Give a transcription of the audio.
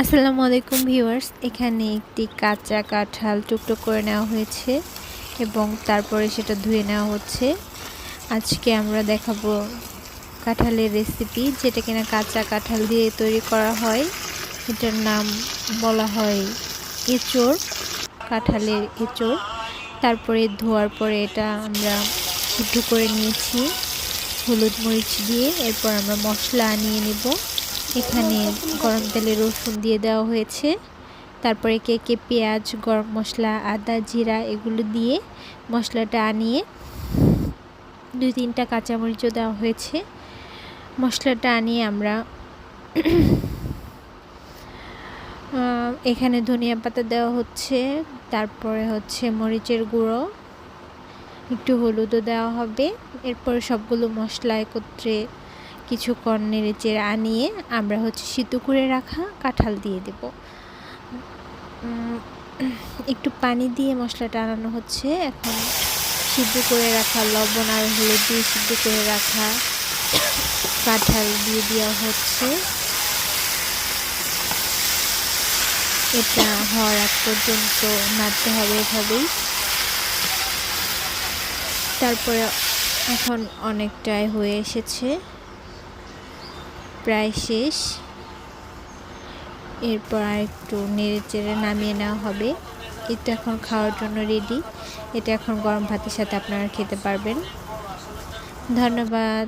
আসসালামু আলাইকুম ভিউয়ার্স, এখানে একটি কাঁচা কাঁঠাল টুকরো করে নেওয়া হয়েছে এবং তারপরে সেটা ধুয়ে নেওয়া হচ্ছে। আজকে আমরা দেখাবো কাঁঠালের রেসিপি, যেটা কিনা কাঁচা কাঁঠাল দিয়ে তৈরি করা হয়। এটার নাম বলা হয় এঁচোড়, কাঁঠালের এঁচোড়। তারপরে ধোয়ার পরে এটা আমরা সিদ্ধ করে নিয়েছি হলুদ মরিচ দিয়ে। এরপর আমরা মশলা আনিয়ে নেব। এখানে গরম তেলে রসুন দিয়ে দেওয়া হয়েছে, তারপরে কেকে পেঁয়াজ, গরম মশলা, আদা, জিরা এগুলো দিয়ে মশলাটা আনিয়ে 2-3টা কাঁচামরিচও দেওয়া হয়েছে। মশলাটা আনিয়ে আমরা এখানে ধনিয়া পাতা দেওয়া হচ্ছে, তারপরে হচ্ছে মরিচের গুঁড়ো, একটু হলুদও দেওয়া হবে। এরপর সবগুলো মশলা একত্রে কিছুক্ষণ নেড়েচেড়ে আনিয়ে আমরা হচ্ছে সিদ্ধ করে রাখা কাঁঠাল দিয়ে দেব। একটু পানি দিয়ে মশলাটা আনানো হচ্ছে। এখন সিদ্ধ করে রাখা লবণ আর হলুদ দিয়ে সিদ্ধ করে রাখা কাঁঠাল দিয়ে দেওয়া হচ্ছে। এটা হওয়ার আগ পর্যন্ত নাড়তে হবে এভাবেই। তারপরে এখন অনেকটাই হয়ে এসেছে, প্রায় শেষ। এরপর আর একটু নেড়ে চেড়ে নামিয়ে নেওয়া হবে। এটা এখন খাওয়ার জন্য রেডি। এটা এখন গরম ভাতের সাথে আপনারা খেতে পারবেন। ধন্যবাদ।